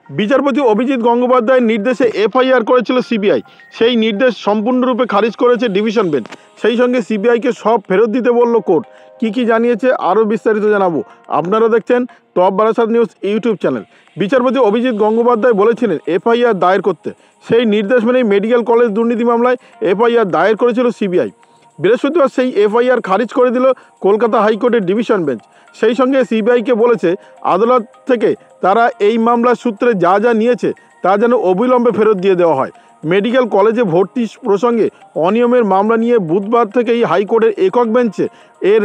বিচারপতি অভিজিৎ গঙ্গোপাধ্যায়ের নির্দেশে এফআইআর করেছিল সিবিআই। সেই নির্দেশ সম্পূর্ণরূপে খারিজ করেছে ডিভিশন বেঞ্চ। সেই সঙ্গে সিবিআইকে সব ফেরত দিতে বলল কোর্ট। কি জানিয়েছে আরও বিস্তারিত জানাবো। আপনারা দেখছেন top Barasat news YouTube channel. বিচারপতি অভিজিৎ গঙ্গোপাধ্যায় বলেছিলেন এফআইআর দায়ের করতে। সেই নির্দেশ মেনেই মেডিকেল কলেজ দুর্নীতি মামলায় এফআইআর দায়ের করেছিল সিবিআই। বৃহস্পতিবার সেই এফআইআর খারিজ করে দিল কলকাতা হাইকোর্টের ডিভিশন বেঞ্চ। সেই সঙ্গে সিবিআইকে বলেছে আদালত থেকে তারা এই মামলার সূত্রে যা নিয়েছে তা যেন অবিলম্বে ফেরত দিয়ে দেওয়া হয়। মেডিকেল কলেজে ভর্তি প্রসঙ্গে অনিয়মের মামলা নিয়ে বুধবার থেকেই হাইকোর্টের একক বেঞ্চে এর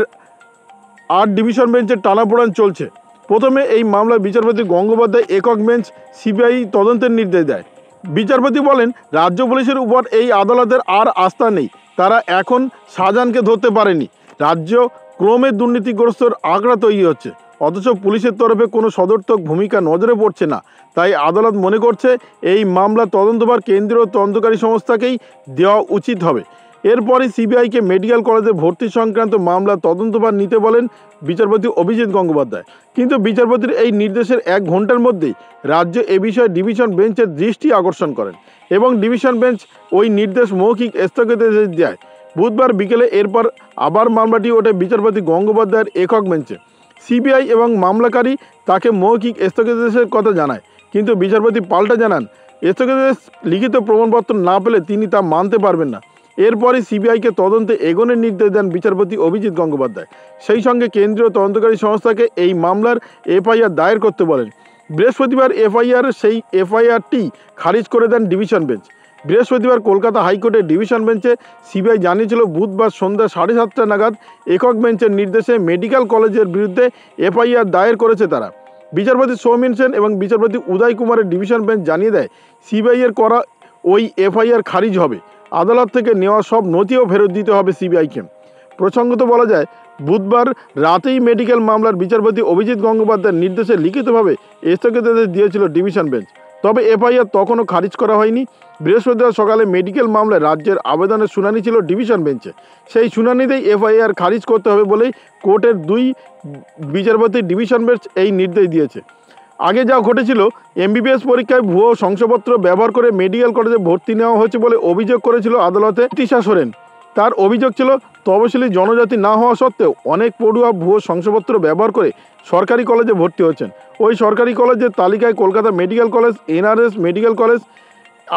৮ ডিভিশন বেঞ্চের টানাপোড়েন চলছে। প্রথমে এই মামলায় বিচারপতি গঙ্গোপাধ্যায় একক বেঞ্চ সিবিআই তদন্তের নির্দেশ দেয়। বিচারপতি বলেন রাজ্য পুলিশের উপর এই আদালতের আর আস্থা নেই। তারা এখন শাহজাহানকে ধরতে পারেনি। রাজ্য ক্রমে দুর্নীতিগ্রস্তর আঁকড়া তৈরি হচ্ছে, অথচ পুলিশের তরফে কোনো সদর্থক ভূমিকা নজরে পড়ছে না। তাই আদালত মনে করছে এই মামলা তদন্তভার কেন্দ্রীয় তদন্তকারী সংস্থাকেই দেওয়া উচিত হবে। এরপরই সিবিআইকে মেডিকেল কলেজে ভর্তি সংক্রান্ত মামলা তদন্তভার নিতে বলেন বিচারপতি অভিজিৎ গঙ্গোপাধ্যায়। কিন্তু বিচারপতির এই নির্দেশের 1 ঘন্টার মধ্যেই রাজ্য এ বিষয়ে ডিভিশন বেঞ্চের দৃষ্টি আকর্ষণ করেন এবং ডিভিশন বেঞ্চ ওই নির্দেশ মৌখিক স্থগিতাদেশ দেয়। বুধবার বিকেলে এরপর আবার মামলাটি ওঠে বিচারপতি গঙ্গোপাধ্যায়ের একক বেঞ্চে। সিবিআই এবং মামলাকারী তাকে মৌখিক স্থগিতাদেশের কথা জানায়, কিন্তু বিচারপতি পাল্টা জানান স্থগিতাদেশ লিখিত প্রমাণপত্র না পেলে তিনি তা মানতে পারবেন না। এরপরই সিবিআইকে তদন্তে এগোনোর নির্দেশ দেন বিচারপতি অভিজিৎ গঙ্গোপাধ্যায়। সেই সঙ্গে কেন্দ্রীয় তদন্তকারী সংস্থাকে এই মামলার এফআইআর দায়ের করতে বলেন। বৃহস্পতিবার সেই এফআইআরটি খারিজ করে দেন ডিভিশন বেঞ্চ। বৃহস্পতিবার কলকাতা হাইকোর্টের ডিভিশন বেঞ্চে সিবিআই জানিয়েছিল বুধবার সন্ধ্যা 7:30 নাগাদ একক বেঞ্চের নির্দেশে মেডিকেল কলেজের বিরুদ্ধে এফআইআর দায়ের করেছে তারা। বিচারপতি সৌমেন সেন এবং বিচারপতি উদয় কুমারের ডিভিশন বেঞ্চ জানিয়ে দেয় সিবিআইয়ের করা ওই এফআইআর খারিজ হবে। আদালত থেকে নেওয়া সব নথিও ফেরত দিতে হবে সিবিআইকে। প্রসঙ্গত বলা যায় বুধবার রাতেই মেডিকেল মামলার বিচারপতি অভিজিৎ গঙ্গোপাধ্যায়ের নির্দেশে লিখিতভাবে স্থগিতাদেশ দিয়েছিল ডিভিশন বেঞ্চ। তবে এফআইআর তখনও খারিজ করা হয়নি। বৃহস্পতিবার সকালে মেডিকেল মামলায় রাজ্যের আবেদনের শুনানি ছিল ডিভিশন বেঞ্চে। সেই শুনানিতেই এফআইআর খারিজ করতে হবে বলেই কোর্টের 2 বিচারপতির ডিভিশন বেঞ্চ এই নির্দেশ দিয়েছে। আগে যা ঘটেছিল, এমবিবিএস পরীক্ষায় ভুয়ো শংসাপত্র ব্যবহার করে মেডিকেল কলেজে ভর্তি নেওয়া হয়েছে বলে অভিযোগ করেছিল আদালতে তিশা সোরেন। তার অভিযোগ ছিল তপশিলি জনজাতি না হওয়া সত্ত্বেও অনেক পড়ুয়া ভুয়ো শংসাপত্র ব্যবহার করে সরকারি কলেজে ভর্তি হয়েছেন। ওই সরকারি কলেজের তালিকায় Kolkata medical college, NRS medical college,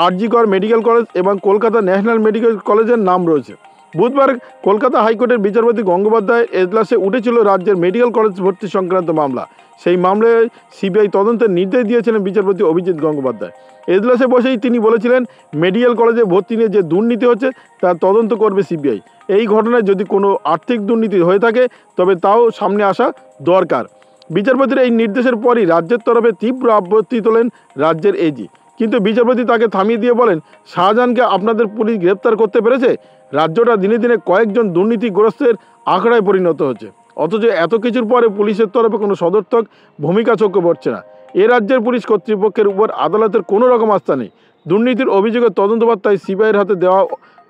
RG Kar medical college এবং কলকাতা ন্যাশনাল মেডিকেল কলেজের নাম রয়েছে। বুধবার কলকাতা হাইকোর্টের বিচারপতি গঙ্গোপাধ্যায়ের এজলাসে উঠেছিল রাজ্যের মেডিকেল কলেজ ভর্তি সংক্রান্ত মামলা। সেই মামলায় সিবিআই তদন্তের নির্দেশ দিয়েছিলেন বিচারপতি অভিজিৎ গঙ্গোপাধ্যায়। এজলাসে বসেই তিনি বলেছিলেন মেডিকেল কলেজে ভর্তি নিয়ে যে দুর্নীতি হচ্ছে তার তদন্ত করবে সিবিআই। এই ঘটনায় যদি কোনো আর্থিক দুর্নীতি হয়ে থাকে তবে তাও সামনে আসা দরকার। বিচারপতির এই নির্দেশের পরই রাজ্যের তরফে তীব্র আপত্তি তোলেন রাজ্যের এজি। কিন্তু বিচারপতি তাকে থামিয়ে দিয়ে বলেন শাহজাহানকে আপনাদের পুলিশ গ্রেপ্তার করতে পেরেছে। রাজ্যটা দিনে দিনে কয়েকজন দুর্নীতিগ্রস্তের আখড়ায় পরিণত হচ্ছে, অথচ এত কিছুর পরে পুলিশের তরফে কোনো সদর্থক ভূমিকা চোখে পড়ছে না। এ রাজ্যের পুলিশ কর্তৃপক্ষের উপর আদালতের কোনো রকম আস্থা নেই। দুর্নীতির অভিযোগের তদন্তভার তাই সিবিআইয়ের হাতে দেওয়া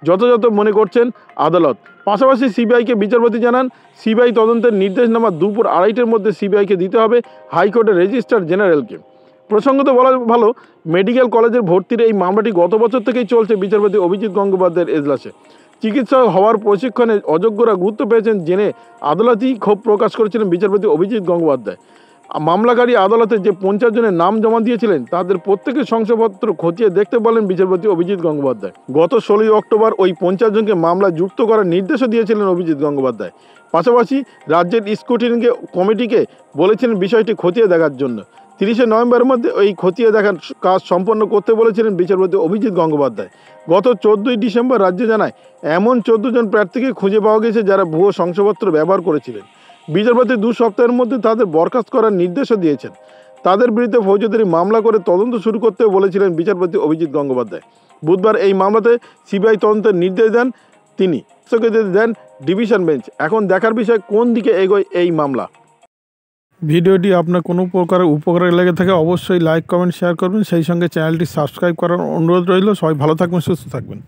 যথাযথ মনে করছেন আদালত। পাশাপাশি সিবিআইকে বিচারপতি জানান সিবিআই তদন্তের নির্দেশনামা দুপুর 2:30টার মধ্যে সিবিআইকে দিতে হবে হাইকোর্টের রেজিস্ট্রার জেনারেলকে। প্রসঙ্গত বলা ভালো, মেডিকেল কলেজের ভর্তির এই মামলাটি গত বছর থেকেই চলছে বিচারপতি অভিজিৎ গঙ্গোপাধ্যায়ের এজলাসে। চিকিৎসক হওয়ার প্রশিক্ষণে অযোগ্যরা গুরুত্ব পেয়েছেন জেনে আদালতেই ক্ষোভ প্রকাশ করেছিলেন বিচারপতি অভিজিৎ গঙ্গোপাধ্যায়। মামলাকারী আদালতে যে 50 জনের নাম জমা দিয়েছিলেন তাদের প্রত্যেকের শংসাপত্র খতিয়ে দেখতে বলেন বিচারপতি অভিজিৎ গঙ্গোপাধ্যায়। গত 16 অক্টোবর ওই 50 জনকে মামলায় যুক্ত করার নির্দেশও দিয়েছিলেন অভিজিৎ গঙ্গোপাধ্যায়। পাশাপাশি রাজ্যের স্ক্রুটিনি কমিটিকে বলেছিলেন বিষয়টি খতিয়ে দেখার জন্য। 30 নভেম্বরের মধ্যে ওই খতিয়ে দেখার কাজ সম্পন্ন করতে বলেছিলেন বিচারপতি অভিজিৎ গঙ্গোপাধ্যায়। গত 14 ডিসেম্বর রাজ্য জানায় এমন 14 জন প্রার্থীকে খুঁজে পাওয়া গেছে যারা ভুয়ো শংসাপত্র ব্যবহার করেছিলেন। বিচারপতি 2 সপ্তাহের মধ্যে তাদের বরখাস্ত করার নির্দেশও দিয়েছেন। তাদের বিরুদ্ধে ফৌজদারি মামলা করে তদন্ত শুরু করতে বলেছিলেন বিচারপতি অভিজিৎ গঙ্গোপাধ্যায়। বুধবার এই মামলাতে সিবিআই তদন্তের নির্দেশ দেন তিনি, স্থগিতাদেশ দেন ডিভিশন বেঞ্চ। এখন দেখার বিষয় কোন দিকে এগোয় এই মামলা। ভিডিওটি আপনার কোনো প্রকার উপকারে লেগে থাকে অবশ্যই লাইক, কমেন্ট, শেয়ার করবেন। সেই সঙ্গে চ্যানেলটি সাবস্ক্রাইব করার অনুরোধ রইল। সবাই ভালো থাকবেন, সুস্থ থাকবেন।